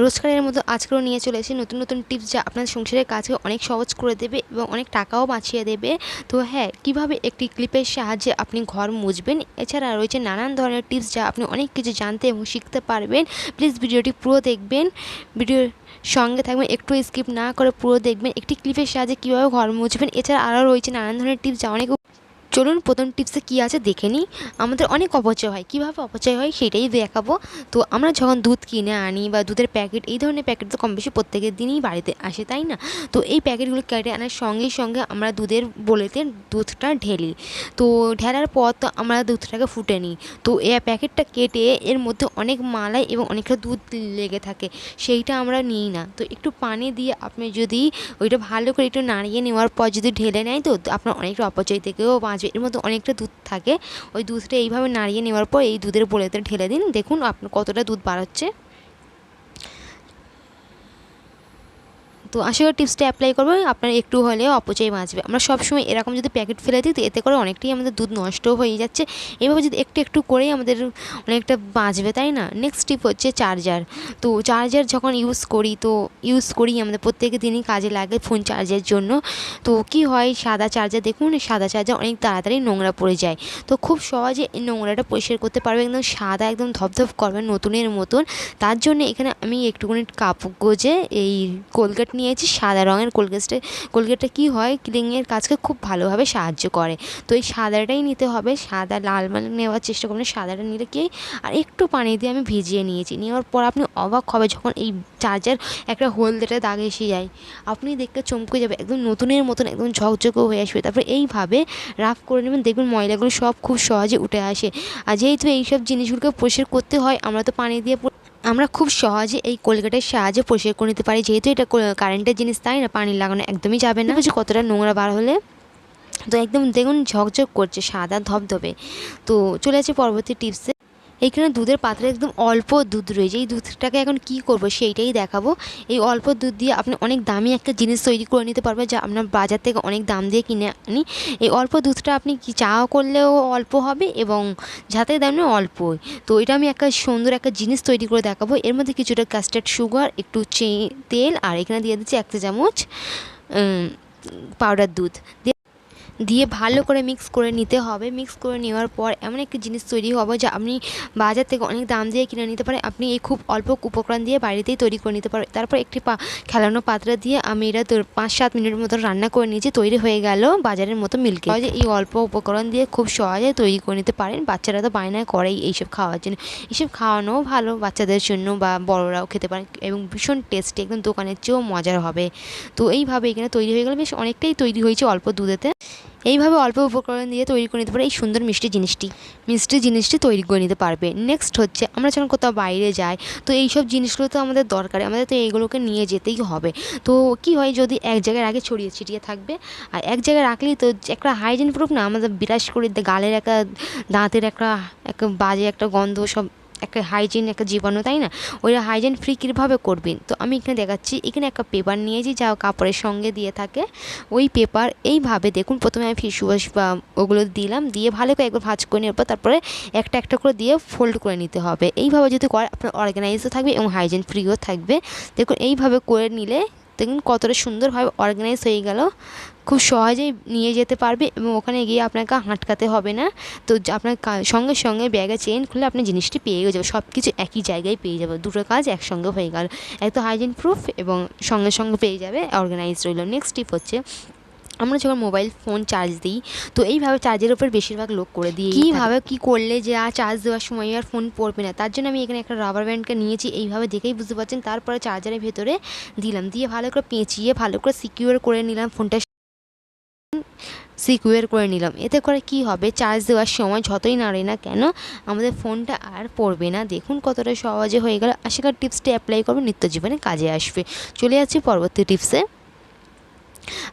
রোজকারের মতো আজকেও নিয়ে চলে এসেছি নতুন নতুন টিপস, যা আপনার সংসারের কাজকে অনেক সহজ করে দেবে এবং অনেক টাকাও বাঁচিয়ে দেবে। তো হ্যাঁ, কীভাবে একটি ক্লিপের সাহায্যে আপনি ঘর মুছবেন, এছাড়া রয়েছে নানান ধরনের টিপস যা আপনি অনেক কিছু জানতে এবং শিখতে পারবেন। প্লিজ ভিডিওটি পুরো দেখবেন, ভিডিওর সঙ্গে থাকবেন, একটু স্কিপ না করে পুরো দেখবেন। একটি ক্লিপের সাহায্যে কীভাবে ঘর মুছবেন, এছাড়া আরও রয়েছে নানান ধরনের টিপস যা অনেক। চলুন প্রথম টিপসে কী আছে দেখে নিই। আমাদের অনেক অপচয় হয়, কীভাবে অপচয় হয় সেটাই দেখাবো। তো আমরা যখন দুধ কিনে আনি বা দুধের প্যাকেট, এই ধরনের প্যাকেট তো কম বেশি প্রত্যেকের দিনই বাড়িতে আসে, তাই না? তো এই প্যাকেটগুলো কেটে আনার সঙ্গে সঙ্গে আমরা দুধের বোলেতে দুধটা ঢেলি। তো ঢেলার পর তো আমরা দুধটাকে ফুটে নিই। তো এই প্যাকেটটা কেটে এর মধ্যে অনেক মালাই এবং অনেকটা দুধ লেগে থাকে, সেইটা আমরা নিই না। তো একটু পানি দিয়ে আপনি যদি ওইটা ভালো করে একটু নাড়িয়ে নেওয়ার পর যদি ঢেলে নেয়, তো আপনার অনেকটা অপচয় থেকেও বাঁচবে। এর মধ্যে অনেকটা দুধ থাকে, ওই দুধটা এইভাবে নাড়িয়ে নেওয়ার পর এই দুধের বোলেতে ঢেলে দিন, দেখুন আপনার কতটা দুধ বাড়াচ্ছে। তো আশা করি টিপসটা অ্যাপ্লাই করবেন, আপনার একটু হলেও অপচয় বাঁচবে। আমরা সবসময় এরকম যদি প্যাকেট ফেলে দিই, তো এতে করে অনেকটাই আমাদের দুধ নষ্ট হয়ে যাচ্ছে। এভাবে যদি একটু একটু করেই আমাদের অনেকটা বাঁচবে, তাই না? নেক্সট টিপ হচ্ছে চার্জার। তো চার্জার যখন ইউজ করি আমাদের প্রত্যেকের দিনই কাজে লাগে ফোন চার্জের জন্য। তো কি হয়, সাদা চার্জার, দেখুন সাদা চার্জার অনেক তাড়াতাড়ি নোংরা পড়ে যায়। তো খুব সহজে এই নোংরাটা পরিষ্কার করতে পারবে, একদম সাদা একদম ধপধপ করবে নতুনের মতন। তার জন্য এখানে আমি একটুখানি কাগজে এই কোলগেট নিয়েছি, সাদা রঙের কোলগেটটা কী হয়, ক্লিনিংয়ের কাজকে খুব ভালোভাবে সাহায্য করে। তো এই সাদাটাই নিতে হবে, সাদা লাল মানে নেওয়ার চেষ্টা করবেন। সাদাটা নিলে কি, আর একটু পানি দিয়ে আমি ভিজিয়ে নিয়েছি। নেওয়ার পর আপনি অবাক হবে যখন এই চার্জার একটা হলদেটে দাগ এসে যায়, আপনি দেখতে চমকে যাবে, একদম নতুনের মতন একদম ঝকঝকে হয়ে আসবে। তারপরে এইভাবে রাফ করে নেবেন, দেখবেন ময়লাগুলো সব খুব সহজে উঠে আসে। আর যেহেতু এইসব জিনিসগুলোকে পরিষ্কার করতে হয়, আমরা তো পানি দিয়ে আমরা খুব সহজে এই কোলগেটের সাহায্যে পরিষ্কার করে নিতে পারি, যেহেতু এটা কারেন্টের জিনিস, তাই না? পানি লাগানো একদমই যাবে না। যে কতটা নোংরা বার হলে, তো একদম দেখুন ঝকঝক করছে, সাদা ধবধবে। তো চলে আসছে পরবর্তী টিপসে। এইখানে দুধের পাত্রে একদম অল্প দুধ রয়েছে, এই দুধটাকে এখন কি করব সেইটাই দেখাবো। এই অল্প দুধ দিয়ে আপনি অনেক দামি একটা জিনিস তৈরি করে নিতে পারবেন, যা আপনার বাজার থেকে অনেক দাম দিয়ে কিনে আনি। এই অল্প দুধটা আপনি কি চা করলেও অল্প হবে এবং যাতে দাম অল্পই। তো এটা আমি একটা সুন্দর একটা জিনিস তৈরি করে দেখাবো। এর মধ্যে কিছুটা কাস্টার্ড সুগার, একটু তেল, আর এখানে দিয়ে দিচ্ছি 1 চামচ পাউডার দুধ দিয়ে ভালো করে মিক্স করে নিতে হবে। মিক্স করে নেওয়ার পর এমন একটি জিনিস তৈরি হবে যা আপনি বাজার থেকে অনেক দাম দিয়ে কিনে নিতে পারেন, আপনি এই খুব অল্প উপকরণ দিয়ে বাড়িতেই তৈরি করে নিতে পারেন। তারপর একটি খেলানো পাত্র দিয়ে আমি এটা 5-7 মিনিটের মতো রান্না করে নিয়েছি, তৈরি হয়ে গেল বাজারের মতো মিল্ক। এই অল্প উপকরণ দিয়ে খুব সহজে তৈরি করে নিতে পারেন। বাচ্চারা তো বায়না করেই এইসব খাওয়ার জন্য, এইসব খাওয়ানোও ভালো বাচ্চাদের জন্য, বা বড়রাও খেতে পারেন, এবং ভীষণ টেস্টি, একদম দোকানের চেয়েও মজার হবে। তো এইভাবে এখানে তৈরি হয়ে গেল, বেশ অনেকটাই তৈরি হয়েছে অল্প দুধেতে। এইভাবে অল্প উপকরণ দিয়ে তৈরি করে নিতে পারে এই সুন্দর মিষ্টি জিনিসটি তৈরি করে নিতে পারবে। নেক্সট হচ্ছে, আমরা যখন কোথাও বাইরে যাই, তো এইসব জিনিসগুলো তো আমাদের দরকারি, আমাদের তো এইগুলোকে নিয়ে যেতেই হবে। তো কি হয়, যদি এক জায়গায় আগে ছড়িয়ে ছিটিয়ে থাকবে, আর এক জায়গায় রাখলেই তো একটা হাইজিন প্রুফ না, আমাদের বিরাজ করে গালের একটা, দাঁতের একটা বাজে একটা গন্ধ, সব একটা হাইজিন, একটা জীবাণু, তাই না? ওইটা হাইজিন ফ্রি কীভাবে করবেন, তো আমি এখানে দেখাচ্ছি। এখানে একটা পেপার নিয়েছি যা কাপড়ের সঙ্গে দিয়ে থাকে, ওই পেপার এইভাবে দেখুন, প্রথমে আমি ফেস ওয়াশ বা ওগুলো দিলাম, দিয়ে ভালো করে একবার ভাঁজ করে নেওয়ার পর তারপরে একটা একটা করে দিয়ে ফোল্ড করে নিতে হবে। এইভাবে যদি করে, আপনার অর্গানাইজও থাকবে এবং হাইজিন ফ্রিও থাকবে। দেখুন এইভাবে করে নিলে দেখুন কতটা সুন্দরভাবে অর্গানাইজ হয়ে গেল, খুব সহজেই নিয়ে যেতে পারবে এবং ওখানে গিয়ে আপনাকে হাঁটকাতে হবে না। তো আপনার সঙ্গে সঙ্গে ব্যাগে চেন খুলে আপনি জিনিসটি পেয়ে যাবে, সব কিছু একই জায়গায় পেয়ে যাবে, দুটো কাজ একসঙ্গে হয়ে গেল, এক তো হাইজিন প্রুফ এবং সঙ্গে সঙ্গে পেয়ে যাবে, অর্গানাইজ রইল। নেক্সট টিপ হচ্ছে, আমরা যখন মোবাইল ফোন চার্জ দিই, তো এইভাবে চার্জের উপর বেশিরভাগ লোক করে দিই, কীভাবে কী করলে যে আর চার্জ দেওয়ার সময় আর ফোন পড়বে না। তার জন্য আমি এখানে একটা রাবার ব্যান্ডকে নিয়েছি, এইভাবে দেখেই বুঝতে পারছেন। তারপরে চার্জারের ভেতরে দিলাম, দিয়ে ভালো করে পেঁচিয়ে ভালো করে সিকিউর করে নিলাম, ফোনটা সিকিউর করে নিলাম। এতে করে কি হবে, চার্জ দেওয়ার সময় যতই নাড়ে না কেন আমাদের ফোনটা আর পড়বে না। দেখুন কতটা সহজে হয়ে গেল। আশা করি টিপসটি অ্যাপ্লাই করবে, নিত্য জীবনে কাজে আসবে। চলে যাচ্ছি পরবর্তী টিপসে।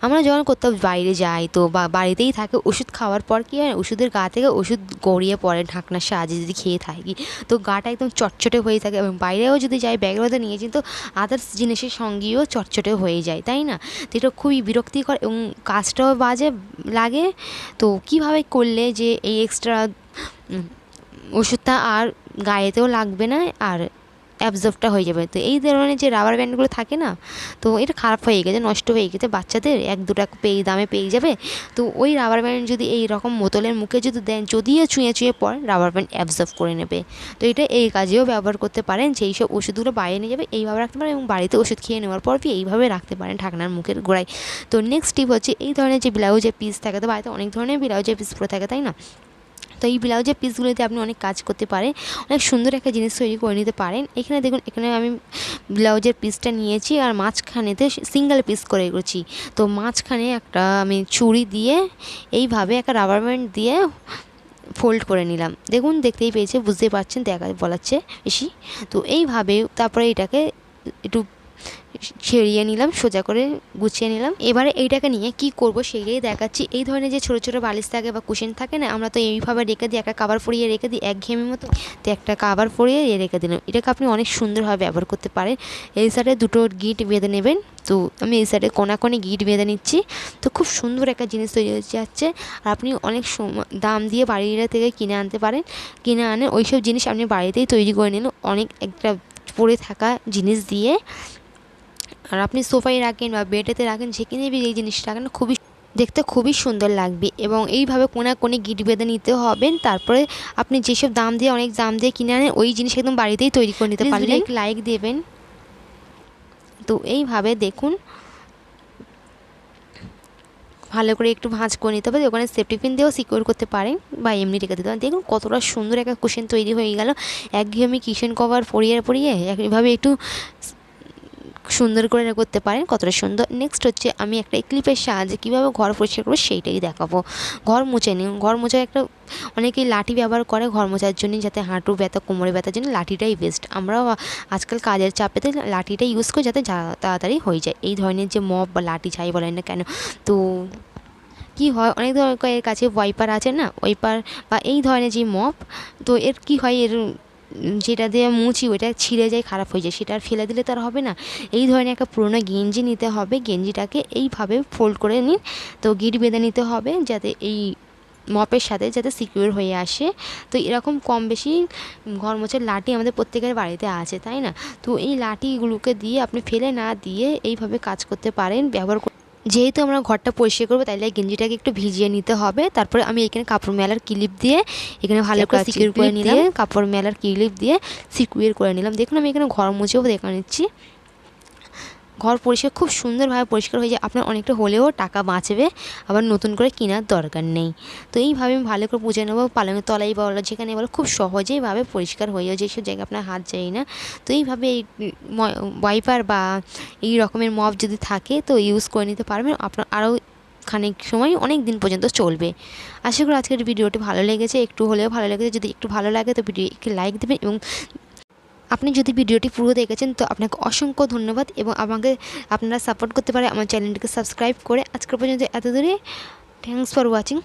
আমরা যখন কোথাও বাইরে যাই, তো বাড়িতেই থাকে, ওষুধ খাওয়ার পর কী হয়, ওষুধের গা থেকে ওষুধ গড়িয়ে পড়ে ঢাকনার সাহায্যে যদি খেয়ে থাকি, তো গাটা একদম চটচটে হয়ে থাকে। এবং বাইরেও যদি যাই, ব্যাগের মধ্যে নিয়ে যাই, তো আদার্স জিনিসের সঙ্গেও চটচটে হয়ে যায়, তাই না? তো এটা খুবই বিরক্তিকর এবং কাজটাও বাজে লাগে। তো কীভাবে করলে যে এই এক্সট্রা ওষুধটা আর গায়েতেও লাগবে না, আর অ্যাবজর্বটা হয়ে যাবে। তো এই ধরনের যে রাবার ব্যান্ডগুলো থাকে না, তো এটা খারাপ হয়ে গেছে, নষ্ট হয়ে গেছে, বাচ্চাদের 1-2 টাকা দামে পেয়ে যাবে। তো ওই রাবার ব্যান্ড যদি এই রকম বোতলের মুখে যদি দেন, যদিও চুঁয়ে চুঁয়ে পড়ে, রাবার ব্যান্ড অ্যাবজর্ব করে নেবে। তো এটা এই কাজেও ব্যবহার করতে পারেন, যেই সব ওষুধগুলো বাইরে নিয়ে যাবে এইভাবে রাখতে পারেন, এবং বাড়িতে ওষুধ খেয়ে নেওয়ার পর এইভাবে রাখতে পারেন ঢাকনার মুখের গোড়ায়। তো নেক্সট টিপ হচ্ছে, এই ধরনের যে ব্লাউজের পিস থাকে, তো বাড়িতে অনেক ধরনের ব্লাউজের পিস পরে থাকে, তাই না? তো এই ব্লাউজের পিসগুলোতে আপনি অনেক কাজ করতে পারেন, অনেক সুন্দর একটা জিনিস তৈরি করে নিতে পারেন। এখানে দেখুন, এখানে আমি ব্লাউজের পিসটা নিয়েছি আর মাঝখানেতে সিঙ্গেল পিস করে করছি। তো মাঝখানে একটা আমি চুড়ি দিয়ে এইভাবে একটা রাবার ব্যান্ড দিয়ে ফোল্ড করে নিলাম। দেখুন, দেখতেই পেয়েছে, বুঝতেই পারছেন, দেখা বলাচ্ছে বেশি। তো এইভাবে তারপরে এটাকে একটু ছেড়িয়ে নিলাম, সোজা করে গুছিয়ে নিলাম। এবারে এইটাকে নিয়ে কি করব সেইটাই দেখাচ্ছি। এই ধরনের যে ছোটো ছোটো বালিশ থাকে বা কুশন থাকে না, আমরা তো এইভাবে রেখে দিই, একটা কাভার পরিয়ে রেখে দিই একঘেয়েমির মতো। তো একটা কাভার পরিয়ে রেখে দিলাম। এটাকে আপনি অনেক সুন্দরভাবে ব্যবহার করতে পারেন। এই সাইডে দুটো গিট বেঁধে নেবেন। তো আমি এই সাইডে কোণে গিট বেঁধে নিচ্ছি। তো খুব সুন্দর একটা জিনিস তৈরি হয়ে যাচ্ছে। আর আপনি অনেক দাম দিয়ে বাড়ির থেকে কিনে আনতে পারেন, কিনে আনে ওইসব জিনিস আপনি বাড়িতেই তৈরি করে নিন, অনেক একটা পড়ে থাকা জিনিস দিয়ে। আর আপনি সোফায় রাখেন বা বেডেতে রাখেন, যেখানে এই জিনিসটা রাখেন, দেখতে খুবই সুন্দর লাগবে। এবং এইভাবে কোণে গিট বেঁধে নিতে হবে। তারপরে আপনি যেসব অনেক দাম দিয়ে কিনে আনেন, ওই জিনিস একদম বাড়িতেই তৈরি করে নিতে পারলেন। লাইক দেবেন। তো এইভাবে দেখুন, ভালো করে একটু ভাঁজ করে নিতে হবে। ওখানে সেফটি পিন দিয়েও সিকিউর করতে পারেন বা এমনি রেখে দিতে পারেন। দেখুন কতটা সুন্দর একটা কুশন তৈরি হয়ে গেল। একঘেয়েমি কিচেন কভার পরিয়ে এইভাবে একটু সুন্দর করে করতে পারেন, কতটা সুন্দর। নেক্সট হচ্ছে, আমি একটা ক্লিপের সাহায্যে কীভাবে ঘর পরিষ্কার করবো সেইটাই দেখাবো। ঘর মুছে নিন। ঘর মোছার একটা অনেকেই লাঠি ব্যবহার করে ঘর মোছার জন্য, যাতে হাঁটু ব্যথা, কোমরে ব্যথার জন্য লাঠিটাই বেস্ট। আমরাও আজকাল কাজের চাপেতে লাঠিটাই ইউজ করি, যাতে তাড়াতাড়ি হয়ে যায়। এই ধরনের যে মপ বা লাঠি যাই বলেন না কেন, তো কি হয়, অনেক ধরনের কাছে ওয়াইপার আছে না, ওয়াইপার বা এই ধরনের যে মপ, তো এর কি হয়, এর যেটা দিয়ে মুছি ওইটা ছিঁড়ে যায়, খারাপ হয়ে যায়, সেটা আর ফেলে দিলে তো আর হবে না। এই ধরনের একটা পুরোনো গেঞ্জি নিতে হবে। গেঞ্জিটাকে এইভাবে ফোল্ড করে নিন। তো গিট বেঁধে নিতে হবে, যাতে এই মপের সাথে যাতে সিকিউর হয়ে আসে। তো এরকম কম বেশি ঘর মোছার লাঠি আমাদের প্রত্যেকের বাড়িতে আছে, তাই না? তো এই লাঠিগুলোকে দিয়ে আপনি ফেলে না দিয়ে এইভাবে কাজ করতে পারেন, ব্যবহার। যেহেতু আমরা ঘরটা পরিষ্কার করবো, তাইলে গেঞ্জিটাকে একটু ভিজিয়ে নিতে হবে। তারপরে আমি এখানে কাপড় মেলার ক্লিপ দিয়ে এখানে ভালো করে সিকিউর করে নিলাম। কাপড় মেলার ক্লিপ দিয়ে সিকিউর করে নিলাম। দেখুন, আমি এখানে ঘর মুছেও দেখা নিচ্ছি। ঘর পরিষ্কার খুব সুন্দরভাবে পরিষ্কার হয়ে যায়। আপনার অনেকটা হলেও টাকা বাঁচবে, আবার নতুন করে কেনার দরকার নেই। তো এইভাবে আমি ভালো করে মুছে নেবো। পালঙের তলাই বলো, যেখানে বলো, খুব সহজেইভাবে পরিষ্কার হয়ে যায়, যেসব জায়গায় আপনার হাত যায় না। তো এইভাবে এই ওয়াইপার বা এই রকমের মপ যদি থাকে, তো ইউজ করে নিতে পারবেন। আপনার আরও খানিক সময়, অনেক দিন পর্যন্ত চলবে। আশা করি আজকের ভিডিওটি ভালো লেগেছে, একটু হলেও ভালো লেগেছে। যদি একটু ভালো লাগে তো ভিডিও একটু লাইক দেবেন, এবং আপনি যদি ভিডিওটি পুরো দেখেছেন তো আপনাকে অসংখ্য ধন্যবাদ। এবং আপনারা সাপোর্ট করতে পারে আমার চ্যানেলটিকে সাবস্ক্রাইব করে। আজকের পর্যন্ত এত দূরে, থ্যাঙ্কস ফর ওয়াচিং।